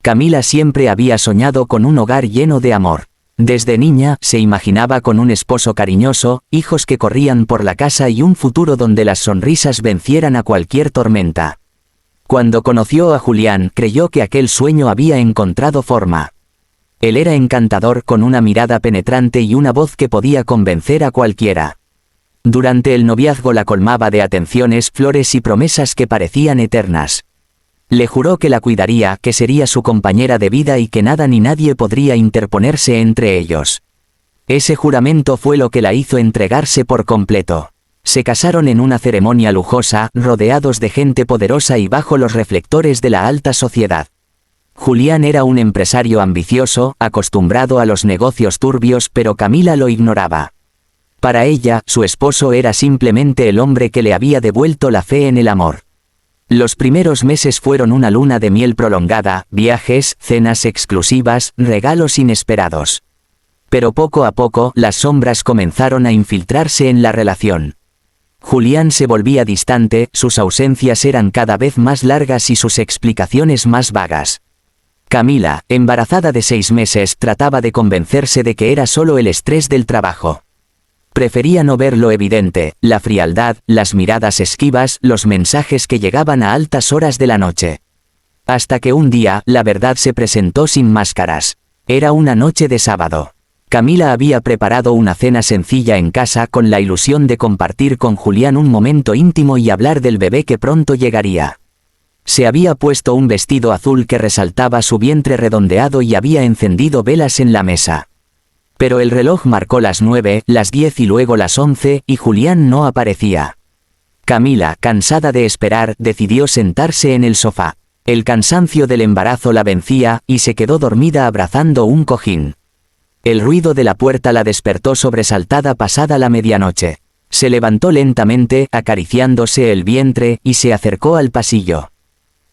Camila siempre había soñado con un hogar lleno de amor. Desde niña se imaginaba con un esposo cariñoso, hijos que corrían por la casa y un futuro donde las sonrisas vencieran a cualquier tormenta. Cuando conoció a Julián, creyó que aquel sueño había encontrado forma. Él era encantador, con una mirada penetrante y una voz que podía convencer a cualquiera. Durante el noviazgo la colmaba de atenciones, flores y promesas que parecían eternas. Le juró que la cuidaría, que sería su compañera de vida y que nada ni nadie podría interponerse entre ellos. Ese juramento fue lo que la hizo entregarse por completo. Se casaron en una ceremonia lujosa, rodeados de gente poderosa y bajo los reflectores de la alta sociedad. Julián era un empresario ambicioso, acostumbrado a los negocios turbios, pero Camila lo ignoraba. Para ella, su esposo era simplemente el hombre que le había devuelto la fe en el amor. Los primeros meses fueron una luna de miel prolongada, viajes, cenas exclusivas, regalos inesperados. Pero poco a poco, las sombras comenzaron a infiltrarse en la relación. Julián se volvía distante, sus ausencias eran cada vez más largas y sus explicaciones más vagas. Camila, embarazada de 6 meses, trataba de convencerse de que era solo el estrés del trabajo. Prefería no ver lo evidente, la frialdad, las miradas esquivas, los mensajes que llegaban a altas horas de la noche. Hasta que un día, la verdad se presentó sin máscaras. Era una noche de sábado. Camila había preparado una cena sencilla en casa con la ilusión de compartir con Julián un momento íntimo y hablar del bebé que pronto llegaría. Se había puesto un vestido azul que resaltaba su vientre redondeado y había encendido velas en la mesa. Pero el reloj marcó las 9, las 10 y luego las 11, y Julián no aparecía. Camila, cansada de esperar, decidió sentarse en el sofá. El cansancio del embarazo la vencía, y se quedó dormida abrazando un cojín. El ruido de la puerta la despertó sobresaltada pasada la medianoche. Se levantó lentamente, acariciándose el vientre, y se acercó al pasillo.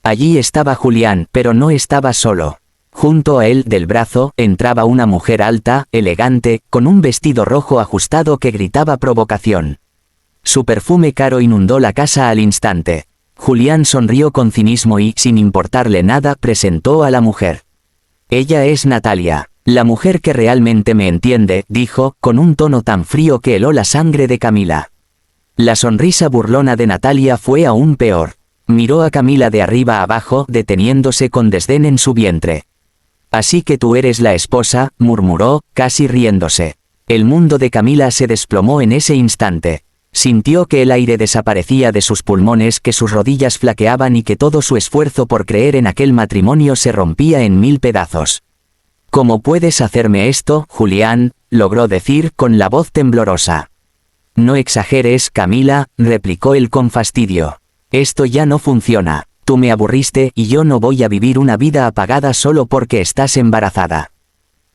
Allí estaba Julián, pero no estaba solo. Junto a él, del brazo, entraba una mujer alta, elegante, con un vestido rojo ajustado que gritaba provocación. Su perfume caro inundó la casa al instante. Julián sonrió con cinismo y, sin importarle nada, presentó a la mujer. Ella es Natalia, la mujer que realmente me entiende, dijo, con un tono tan frío que heló la sangre de Camila. La sonrisa burlona de Natalia fue aún peor. Miró a Camila de arriba a abajo, deteniéndose con desdén en su vientre. Así que tú eres la esposa, murmuró, casi riéndose. El mundo de Camila se desplomó en ese instante. Sintió que el aire desaparecía de sus pulmones, que sus rodillas flaqueaban y que todo su esfuerzo por creer en aquel matrimonio se rompía en 1000 pedazos. ¿Cómo puedes hacerme esto, Julián?, logró decir con la voz temblorosa. No exageres, Camila, replicó él con fastidio. Esto ya no funciona. Tú me aburriste y yo no voy a vivir una vida apagada solo porque estás embarazada.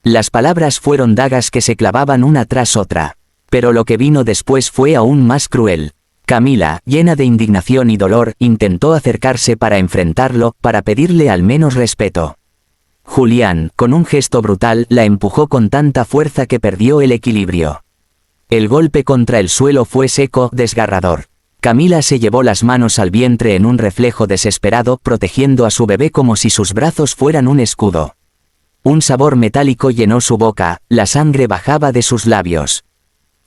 Las palabras fueron dagas que se clavaban una tras otra. Pero lo que vino después fue aún más cruel. Camila, llena de indignación y dolor, intentó acercarse para enfrentarlo, para pedirle al menos respeto. Julián, con un gesto brutal, la empujó con tanta fuerza que perdió el equilibrio. El golpe contra el suelo fue seco, desgarrador. Camila se llevó las manos al vientre en un reflejo desesperado, protegiendo a su bebé como si sus brazos fueran un escudo. Un sabor metálico llenó su boca, la sangre bajaba de sus labios.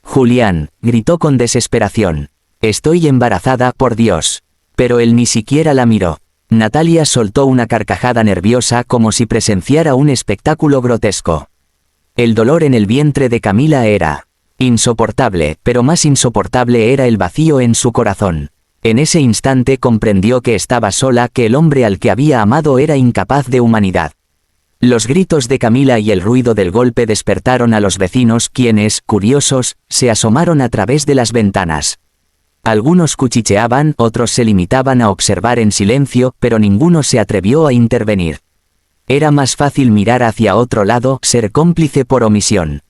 Julián, gritó con desesperación. Estoy embarazada, por Dios. Pero él ni siquiera la miró. Natalia soltó una carcajada nerviosa como si presenciara un espectáculo grotesco. El dolor en el vientre de Camila era insoportable, pero más insoportable era el vacío en su corazón. En ese instante comprendió que estaba sola, que el hombre al que había amado era incapaz de humanidad. Los gritos de Camila y el ruido del golpe despertaron a los vecinos, quienes, curiosos, se asomaron a través de las ventanas. Algunos cuchicheaban, otros se limitaban a observar en silencio, pero ninguno se atrevió a intervenir. Era más fácil mirar hacia otro lado, ser cómplice por omisión.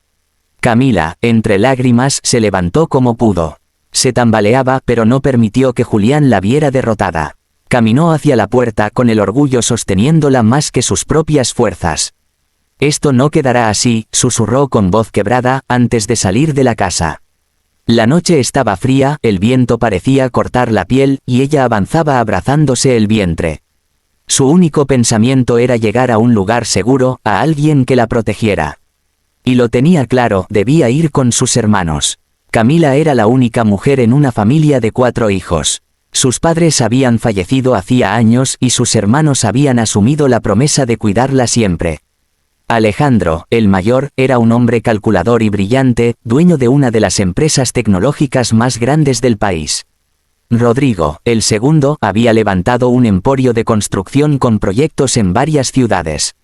Camila, entre lágrimas, se levantó como pudo. Se tambaleaba, pero no permitió que Julián la viera derrotada. Caminó hacia la puerta con el orgullo sosteniéndola más que sus propias fuerzas. Esto no quedará así, susurró con voz quebrada, antes de salir de la casa. La noche estaba fría, el viento parecía cortar la piel, y ella avanzaba abrazándose el vientre. Su único pensamiento era llegar a un lugar seguro, a alguien que la protegiera. Y lo tenía claro, debía ir con sus hermanos. Camila era la única mujer en una familia de 4 hijos. Sus padres habían fallecido hacía años y sus hermanos habían asumido la promesa de cuidarla siempre. Alejandro, el mayor, era un hombre calculador y brillante, dueño de una de las empresas tecnológicas más grandes del país. Rodrigo, el segundo, había levantado un emporio de construcción con proyectos en varias ciudades.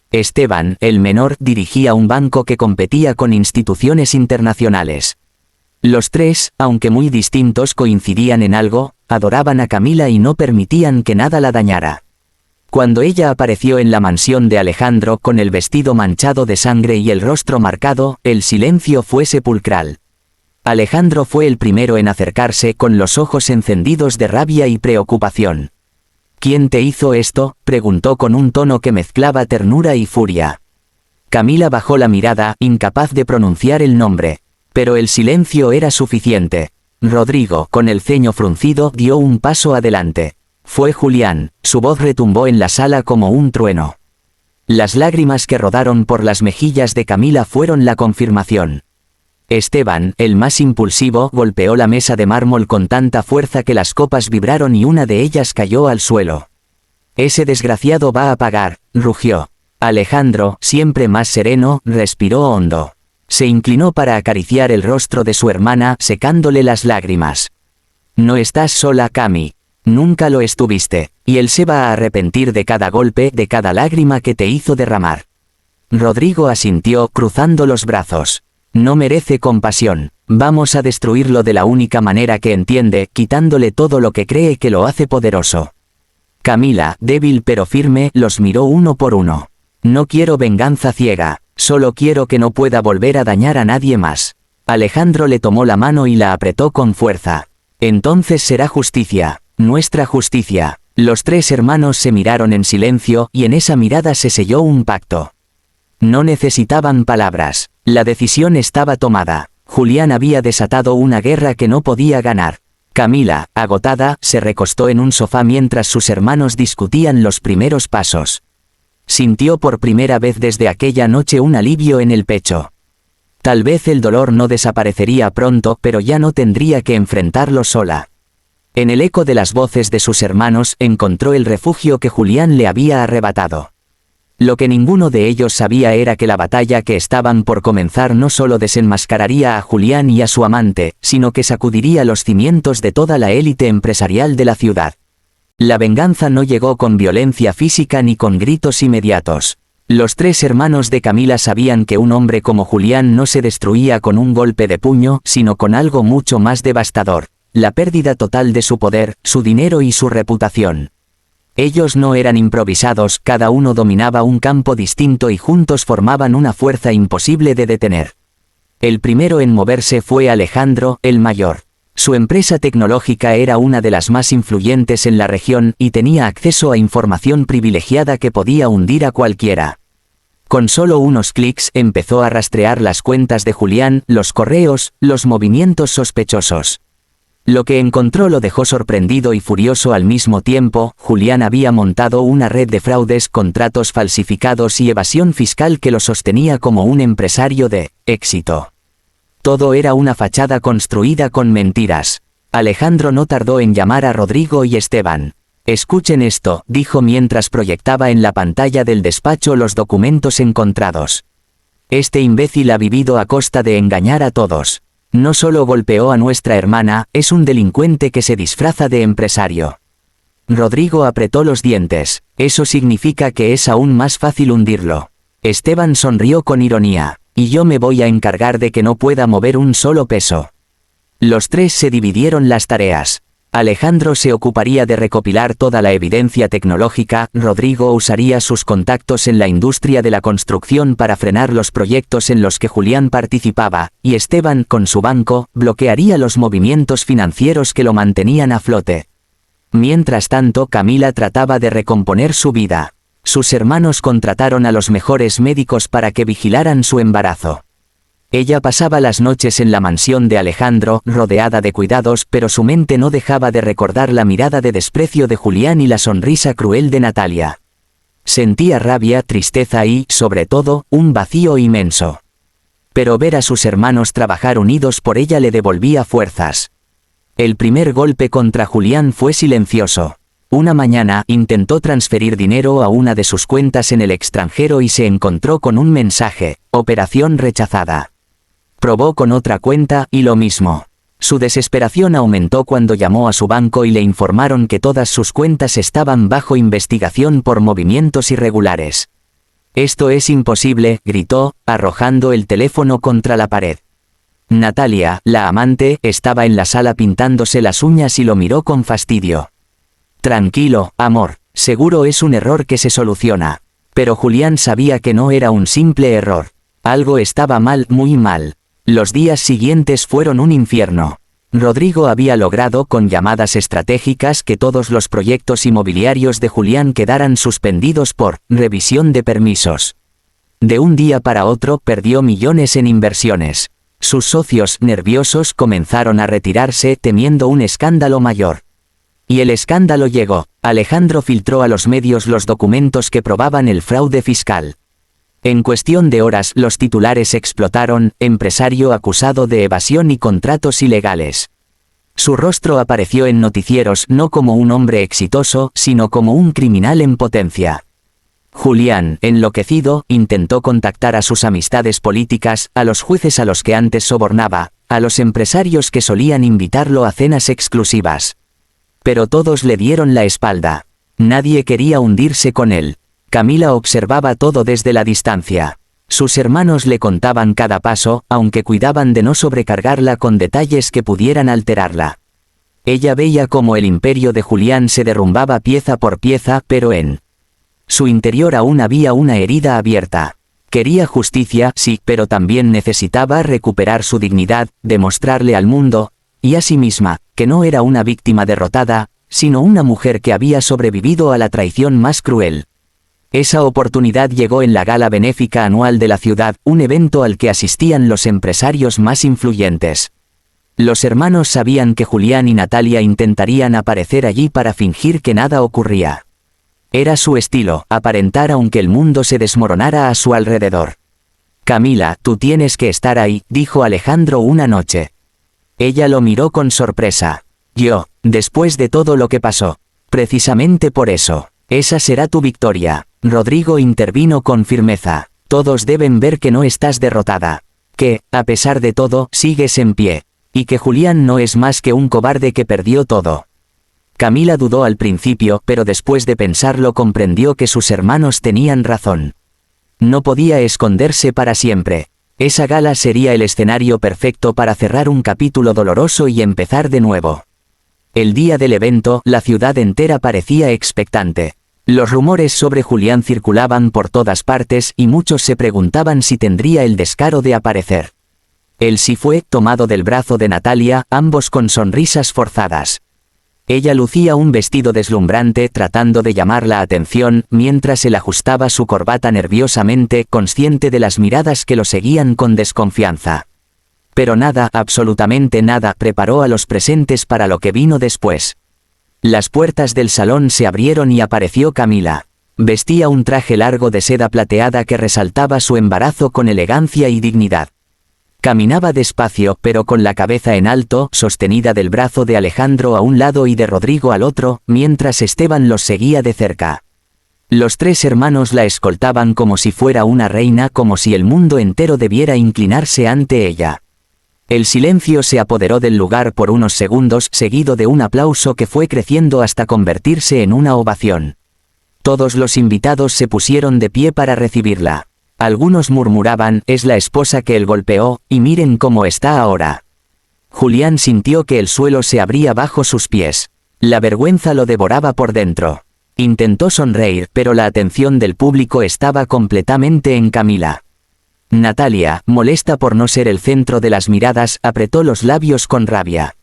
Esteban, el menor, dirigía un banco que competía con instituciones internacionales. Los tres, aunque muy distintos, coincidían en algo: adoraban a Camila y no permitían que nada la dañara. Cuando ella apareció en la mansión de Alejandro con el vestido manchado de sangre y el rostro marcado, el silencio fue sepulcral. Alejandro fue el primero en acercarse con los ojos encendidos de rabia y preocupación. «¿Quién te hizo esto?», preguntó con un tono que mezclaba ternura y furia. Camila bajó la mirada, incapaz de pronunciar el nombre. Pero el silencio era suficiente. Rodrigo, con el ceño fruncido, dio un paso adelante. Fue Julián, su voz retumbó en la sala como un trueno. Las lágrimas que rodaron por las mejillas de Camila fueron la confirmación. Esteban, el más impulsivo, golpeó la mesa de mármol con tanta fuerza que las copas vibraron y una de ellas cayó al suelo. «Ese desgraciado va a pagar», rugió. Alejandro, siempre más sereno, respiró hondo. Se inclinó para acariciar el rostro de su hermana, secándole las lágrimas. «No estás sola, Cami. Nunca lo estuviste, y él se va a arrepentir de cada golpe, de cada lágrima que te hizo derramar». Rodrigo asintió, cruzando los brazos. «No merece compasión. Vamos a destruirlo de la única manera que entiende, quitándole todo lo que cree que lo hace poderoso». Camila, débil pero firme, los miró uno por uno. «No quiero venganza ciega. Solo quiero que no pueda volver a dañar a nadie más». Alejandro le tomó la mano y la apretó con fuerza. «Entonces será justicia, nuestra justicia». Los tres hermanos se miraron en silencio, y en esa mirada se selló un pacto. No necesitaban palabras. La decisión estaba tomada. Julián había desatado una guerra que no podía ganar. Camila, agotada, se recostó en un sofá mientras sus hermanos discutían los primeros pasos. Sintió por primera vez desde aquella noche un alivio en el pecho. Tal vez el dolor no desaparecería pronto, pero ya no tendría que enfrentarlo sola. En el eco de las voces de sus hermanos encontró el refugio que Julián le había arrebatado. Lo que ninguno de ellos sabía era que la batalla que estaban por comenzar no solo desenmascararía a Julián y a su amante, sino que sacudiría los cimientos de toda la élite empresarial de la ciudad. La venganza no llegó con violencia física ni con gritos inmediatos. Los tres hermanos de Camila sabían que un hombre como Julián no se destruía con un golpe de puño, sino con algo mucho más devastador: la pérdida total de su poder, su dinero y su reputación. Ellos no eran improvisados, cada uno dominaba un campo distinto y juntos formaban una fuerza imposible de detener. El primero en moverse fue Alejandro, el mayor. Su empresa tecnológica era una de las más influyentes en la región y tenía acceso a información privilegiada que podía hundir a cualquiera. Con solo unos clics empezó a rastrear las cuentas de Julián, los correos, los movimientos sospechosos. Lo que encontró lo dejó sorprendido y furioso al mismo tiempo. Julián había montado una red de fraudes, contratos falsificados y evasión fiscal que lo sostenía como un empresario de éxito. Todo era una fachada construida con mentiras. Alejandro no tardó en llamar a Rodrigo y Esteban. «Escuchen esto», dijo mientras proyectaba en la pantalla del despacho los documentos encontrados. «Este imbécil ha vivido a costa de engañar a todos. No solo golpeó a nuestra hermana, es un delincuente que se disfraza de empresario». Rodrigo apretó los dientes. «Eso significa que es aún más fácil hundirlo». Esteban sonrió con ironía. «Y yo me voy a encargar de que no pueda mover un solo peso». Los tres se dividieron las tareas. Alejandro se ocuparía de recopilar toda la evidencia tecnológica, Rodrigo usaría sus contactos en la industria de la construcción para frenar los proyectos en los que Julián participaba, y Esteban, con su banco, bloquearía los movimientos financieros que lo mantenían a flote. Mientras tanto, Camila trataba de recomponer su vida. Sus hermanos contrataron a los mejores médicos para que vigilaran su embarazo. Ella pasaba las noches en la mansión de Alejandro, rodeada de cuidados, pero su mente no dejaba de recordar la mirada de desprecio de Julián y la sonrisa cruel de Natalia. Sentía rabia, tristeza y, sobre todo, un vacío inmenso. Pero ver a sus hermanos trabajar unidos por ella le devolvía fuerzas. El primer golpe contra Julián fue silencioso. Una mañana intentó transferir dinero a una de sus cuentas en el extranjero y se encontró con un mensaje: operación rechazada. Probó con otra cuenta y lo mismo. Su desesperación aumentó cuando llamó a su banco y le informaron que todas sus cuentas estaban bajo investigación por movimientos irregulares. «Esto es imposible», gritó, arrojando el teléfono contra la pared. Natalia, la amante, estaba en la sala pintándose las uñas y lo miró con fastidio. «Tranquilo, amor, seguro es un error que se soluciona». Pero Julián sabía que no era un simple error. Algo estaba mal, muy mal. Los días siguientes fueron un infierno. Rodrigo había logrado con llamadas estratégicas que todos los proyectos inmobiliarios de Julián quedaran suspendidos por revisión de permisos. De un día para otro perdió millones en inversiones. Sus socios, nerviosos, comenzaron a retirarse temiendo un escándalo mayor. Y el escándalo llegó. Alejandro filtró a los medios los documentos que probaban el fraude fiscal. En cuestión de horas los titulares explotaron: empresario acusado de evasión y contratos ilegales. Su rostro apareció en noticieros no como un hombre exitoso, sino como un criminal en potencia. Julián, enloquecido, intentó contactar a sus amistades políticas, a los jueces a los que antes sobornaba, a los empresarios que solían invitarlo a cenas exclusivas. Pero todos le dieron la espalda. Nadie quería hundirse con él. Camila observaba todo desde la distancia. Sus hermanos le contaban cada paso, aunque cuidaban de no sobrecargarla con detalles que pudieran alterarla. Ella veía cómo el imperio de Julián se derrumbaba pieza por pieza, pero en su interior aún había una herida abierta. Quería justicia, sí, pero también necesitaba recuperar su dignidad, demostrarle al mundo, y a sí misma, que no era una víctima derrotada, sino una mujer que había sobrevivido a la traición más cruel. Esa oportunidad llegó en la gala benéfica anual de la ciudad, un evento al que asistían los empresarios más influyentes. Los hermanos sabían que Julián y Natalia intentarían aparecer allí para fingir que nada ocurría. Era su estilo, aparentar aunque el mundo se desmoronara a su alrededor. «Camila, tú tienes que estar ahí», dijo Alejandro una noche. Ella lo miró con sorpresa. «Yo, después de todo lo que pasó. Precisamente por eso. Esa será tu victoria». Rodrigo intervino con firmeza. «Todos deben ver que no estás derrotada. Que, a pesar de todo, sigues en pie. Y que Julián no es más que un cobarde que perdió todo». Camila dudó al principio, pero después de pensarlo comprendió que sus hermanos tenían razón. No podía esconderse para siempre. Esa gala sería el escenario perfecto para cerrar un capítulo doloroso y empezar de nuevo. El día del evento, la ciudad entera parecía expectante. Los rumores sobre Julián circulaban por todas partes y muchos se preguntaban si tendría el descaro de aparecer. Él sí fue, tomado del brazo de Natalia, ambos con sonrisas forzadas. Ella lucía un vestido deslumbrante tratando de llamar la atención, mientras él ajustaba su corbata nerviosamente, consciente de las miradas que lo seguían con desconfianza. Pero nada, absolutamente nada, preparó a los presentes para lo que vino después. Las puertas del salón se abrieron y apareció Camila. Vestía un traje largo de seda plateada que resaltaba su embarazo con elegancia y dignidad. Caminaba despacio, pero con la cabeza en alto, sostenida del brazo de Alejandro a un lado y de Rodrigo al otro, mientras Esteban los seguía de cerca. Los tres hermanos la escoltaban como si fuera una reina, como si el mundo entero debiera inclinarse ante ella. El silencio se apoderó del lugar por unos segundos, seguido de un aplauso que fue creciendo hasta convertirse en una ovación. Todos los invitados se pusieron de pie para recibirla. Algunos murmuraban: «Es la esposa que él golpeó, y miren cómo está ahora». Julián sintió que el suelo se abría bajo sus pies. La vergüenza lo devoraba por dentro. Intentó sonreír, pero la atención del público estaba completamente en Camila. Natalia, molesta por no ser el centro de las miradas, apretó los labios con rabia.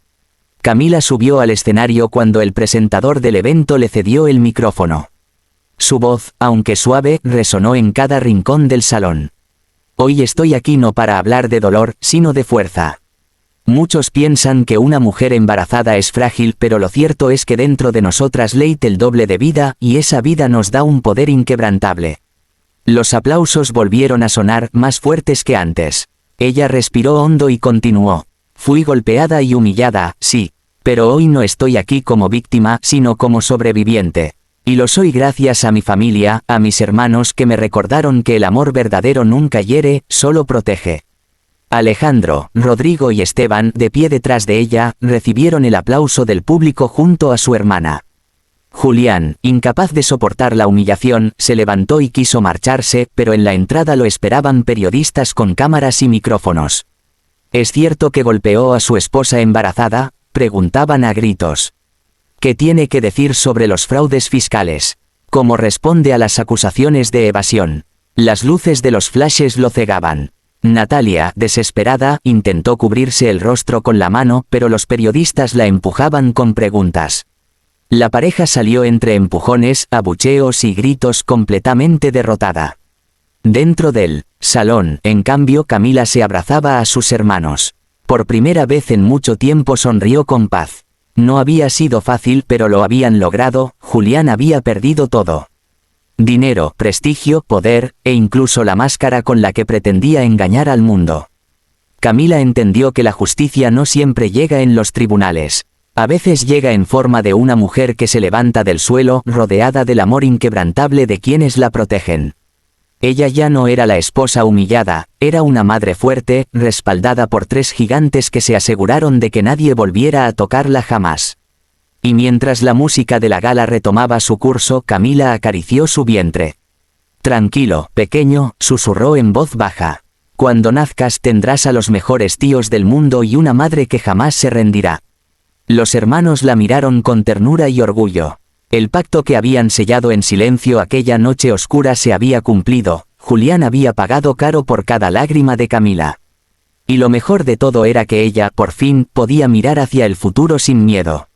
Camila subió al escenario cuando el presentador del evento le cedió el micrófono. Su voz, aunque suave, resonó en cada rincón del salón. Hoy estoy aquí no para hablar de dolor, sino de fuerza. Muchos piensan que una mujer embarazada es frágil, pero lo cierto es que dentro de nosotras late el doble de vida, y esa vida nos da un poder inquebrantable. Los aplausos volvieron a sonar, más fuertes que antes. Ella respiró hondo y continuó. Fui golpeada y humillada, sí. Pero hoy no estoy aquí como víctima, sino como sobreviviente. Y lo soy gracias a mi familia, a mis hermanos que me recordaron que el amor verdadero nunca hiere, solo protege. Alejandro, Rodrigo y Esteban, de pie detrás de ella, recibieron el aplauso del público junto a su hermana. Julián, incapaz de soportar la humillación, se levantó y quiso marcharse, pero en la entrada lo esperaban periodistas con cámaras y micrófonos. ¿Es cierto que golpeó a su esposa embarazada?, preguntaban a gritos. ¿Qué tiene que decir sobre los fraudes fiscales? ¿Cómo responde a las acusaciones de evasión? Las luces de los flashes lo cegaban. Natalia, desesperada, intentó cubrirse el rostro con la mano, pero los periodistas la empujaban con preguntas. La pareja salió entre empujones, abucheos y gritos, completamente derrotada. Dentro del salón, en cambio, Camila se abrazaba a sus hermanos. Por primera vez en mucho tiempo sonrió con paz. No había sido fácil, pero lo habían logrado. Julián había perdido todo. Dinero, prestigio, poder, e incluso la máscara con la que pretendía engañar al mundo. Camila entendió que la justicia no siempre llega en los tribunales. A veces llega en forma de una mujer que se levanta del suelo, rodeada del amor inquebrantable de quienes la protegen. Ella ya no era la esposa humillada, era una madre fuerte, respaldada por 3 gigantes que se aseguraron de que nadie volviera a tocarla jamás. Y mientras la música de la gala retomaba su curso, Camila acarició su vientre. Tranquilo, pequeño, susurró en voz baja. Cuando nazcas tendrás a los mejores tíos del mundo y una madre que jamás se rendirá. Los hermanos la miraron con ternura y orgullo. El pacto que habían sellado en silencio aquella noche oscura se había cumplido. Julián había pagado caro por cada lágrima de Camila. Y lo mejor de todo era que ella, por fin, podía mirar hacia el futuro sin miedo.